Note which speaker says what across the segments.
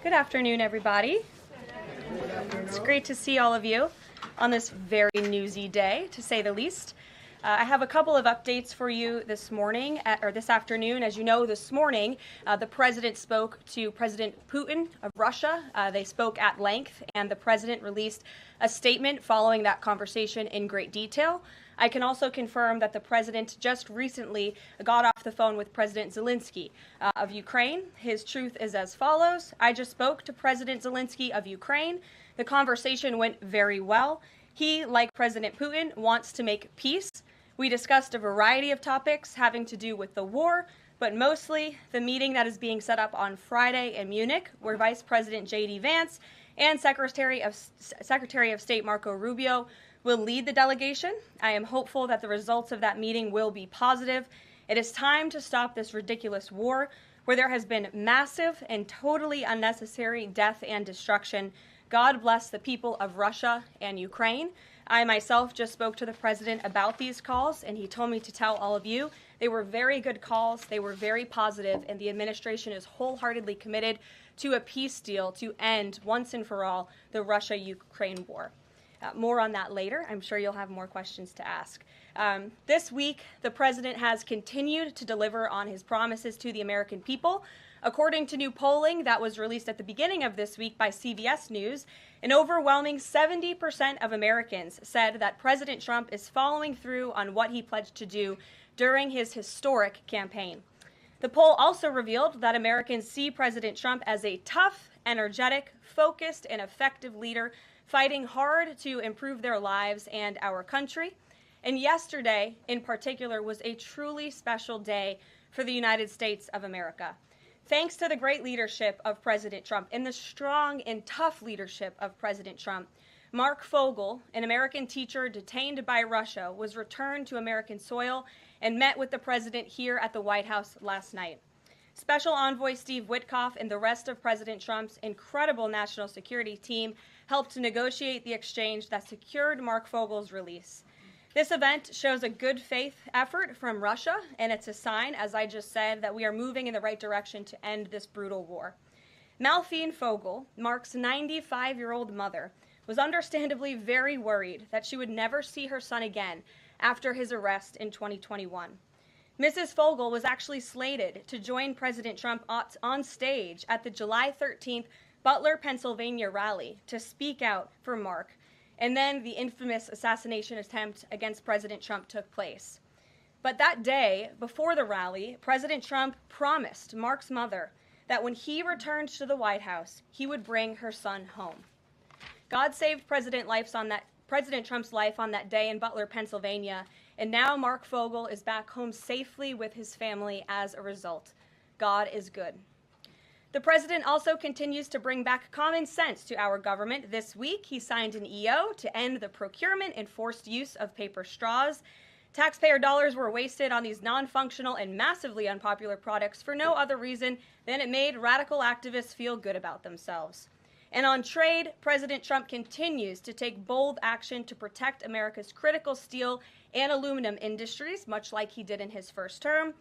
Speaker 1: Good afternoon, everybody. It's great to see all of you on this very newsy day, to say the least. I have a couple of updates for you this morning, or this afternoon. As you know, this morning, the president spoke to President Putin of Russia. They spoke at length, and the president released a statement following that conversation in great detail. I can also confirm that the president just recently got off the phone with President Zelensky of Ukraine. His truth is as follows. I just spoke to President Zelensky of Ukraine. The conversation went very well. He, like President Putin, wants to make peace. We discussed a variety of topics having to do with the war, but mostly the meeting that is being set up on Friday in Munich, where Vice President J.D. Vance and Secretary of State Marco Rubio will lead the delegation. I am hopeful that the results of that meeting will be positive. It is time to stop this ridiculous war where there has been massive and totally unnecessary death and destruction. God bless the people of Russia and Ukraine. I myself just spoke to the president about these calls, and he told me to tell all of you they were very good calls, they were very positive, and the administration is wholeheartedly committed to a peace deal to end once and for all the Russia-Ukraine war. More on that later. I'm sure you'll have more questions to ask. This week, the president has continued to deliver on his promises to the American people. According to new polling that was released at the beginning of this week by CBS News, an overwhelming 70% of Americans said that President Trump is following through on what he pledged to do during his historic campaign. The poll also revealed that Americans see President Trump as a tough, energetic, focused, and effective leader fighting hard to improve their lives and our country. And yesterday, in particular, was a truly special day for the United States of America. Thanks to the great leadership of President Trump and the strong and tough leadership of President Trump, Mark Fogel, an American teacher detained by Russia, was returned to American soil and met with the president here at the White House last night. Special Envoy Steve Witkoff and the rest of President Trump's incredible national security team helped to negotiate the exchange that secured Mark Fogel's release. This event shows a good faith effort from Russia, and it's a sign, as I just said, that we are moving in the right direction to end this brutal war. Malphine Fogel, Mark's 95-year-old mother, was understandably very worried that she would never see her son again after his arrest in 2021. Mrs. Fogel was actually slated to join President Trump on stage at the July 13th Butler, Pennsylvania rally to speak out for Mark. And then the infamous assassination attempt against President Trump took place. But that day, before the rally, President Trump promised Mark's mother that when he returned to the White House, he would bring her son home. God saved President Trump's life on that day in Butler, Pennsylvania, and now Mark Fogel is back home safely with his family as a result. God is good. The president also continues to bring back common sense to our government. This week, he signed an EO to end the procurement and forced use of paper straws. Taxpayer dollars were wasted on these non-functional and massively unpopular products for no other reason than it made radical activists feel good about themselves. And on trade, President Trump continues to take bold action to protect America's critical steel and aluminum industries, much like he did in his first term.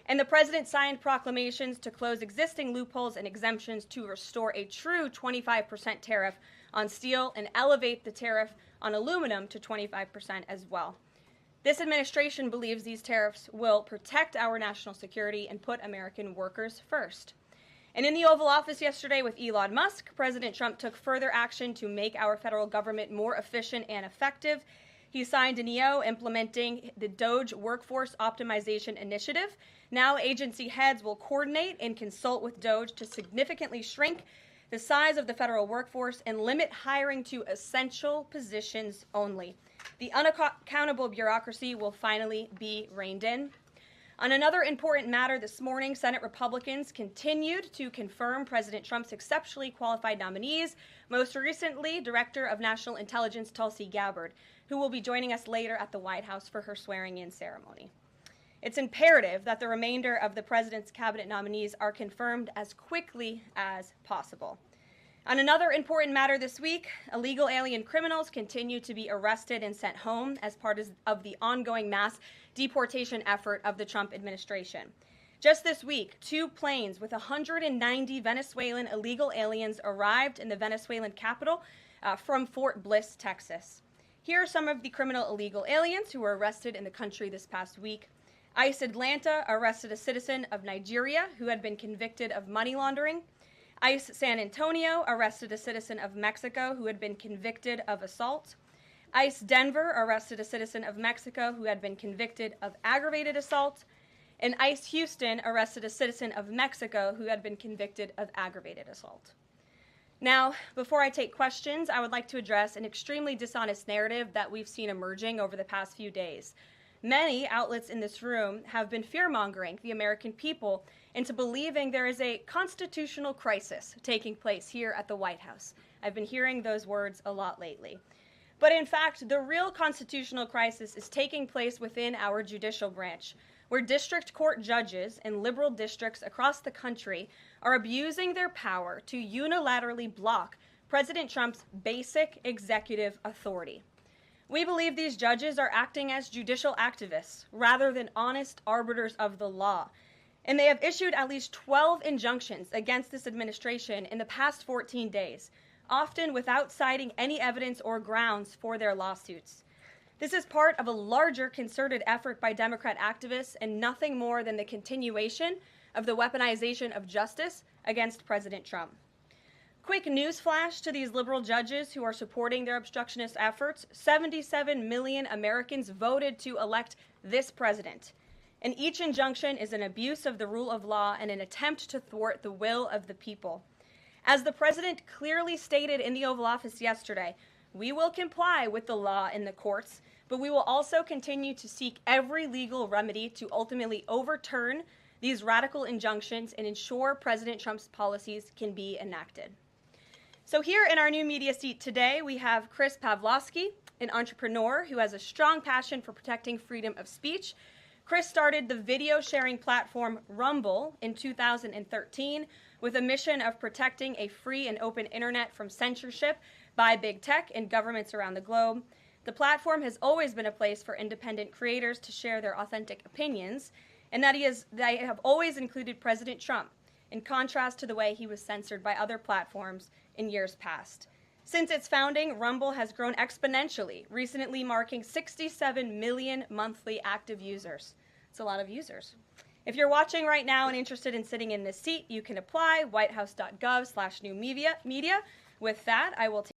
Speaker 1: And the president signed proclamations to close existing loopholes and exemptions to restore a true 25% tariff on steel and elevate the tariff on aluminum to 25% as well. This administration believes these tariffs will protect our national security and put American workers first. And in the Oval Office yesterday with Elon Musk, President Trump took further action to make our federal government more efficient and effective. He signed an EO implementing the DOGE Workforce Optimization Initiative. Now agency heads will coordinate and consult with DOGE to significantly shrink the size of the federal workforce and limit hiring to essential positions only. The unaccountable bureaucracy will finally be reined in. On another important matter this morning, Senate Republicans continued to confirm President Trump's exceptionally qualified nominees, most recently Director of National Intelligence Tulsi Gabbard, who will be joining us later at the White House for her swearing-in ceremony. It's imperative that the remainder of the president's cabinet nominees are confirmed as quickly as possible. On another important matter this week, illegal alien criminals continue to be arrested and sent home as part of the ongoing mass deportation effort of the Trump administration. Just this week, 2 planes with 190 Venezuelan illegal aliens arrived in the Venezuelan capital from Fort Bliss, Texas. Here are some of the criminal illegal aliens who were arrested in the country this past week. ICE Atlanta arrested a citizen of Nigeria who had been convicted of money laundering. ICE San Antonio arrested a citizen of Mexico who had been convicted of assault. ICE Denver arrested a citizen of Mexico who had been convicted of aggravated assault. And ICE Houston arrested a citizen of Mexico who had been convicted of aggravated assault. Now, before I take questions, I would like to address an extremely dishonest narrative that we've seen emerging over the past few days. Many outlets in this room have been fear-mongering the American people into believing there is a constitutional crisis taking place here at the White House. I've been hearing those words a lot lately. But in fact, the real constitutional crisis is taking place within our judicial branch, where district court judges in liberal districts across the country are abusing their power to unilaterally block President Trump's basic executive authority. We believe these judges are acting as judicial activists rather than honest arbiters of the law, and they have issued at least 12 injunctions against this administration in the past 14 days, often without citing any evidence or grounds for their lawsuits. This is part of a larger concerted effort by Democrat activists and nothing more than the continuation of the weaponization of justice against President Trump. Quick news flash to these liberal judges who are supporting their obstructionist efforts: 77 million Americans voted to elect this president, and each injunction is an abuse of the rule of law and an attempt to thwart the will of the people. As the president clearly stated in the Oval Office yesterday, we will comply with the law in the courts, but we will also continue to seek every legal remedy to ultimately overturn these radical injunctions and ensure President Trump's policies can be enacted. So here in our new media seat today, we have Chris Pavlovsky, an entrepreneur who has a strong passion for protecting freedom of speech. Chris started the video sharing platform Rumble in 2013 with a mission of protecting a free and open internet from censorship by big tech and governments around the globe. The platform has always been a place for independent creators to share their authentic opinions, and they have always included President Trump, in contrast to the way he was censored by other platforms in years past. Since its founding, Rumble has grown exponentially, recently marking 67 million monthly active users. It's a lot of users. If you're watching right now and interested in sitting in this seat, you can apply, whitehouse.gov/newmedia. With that, I will take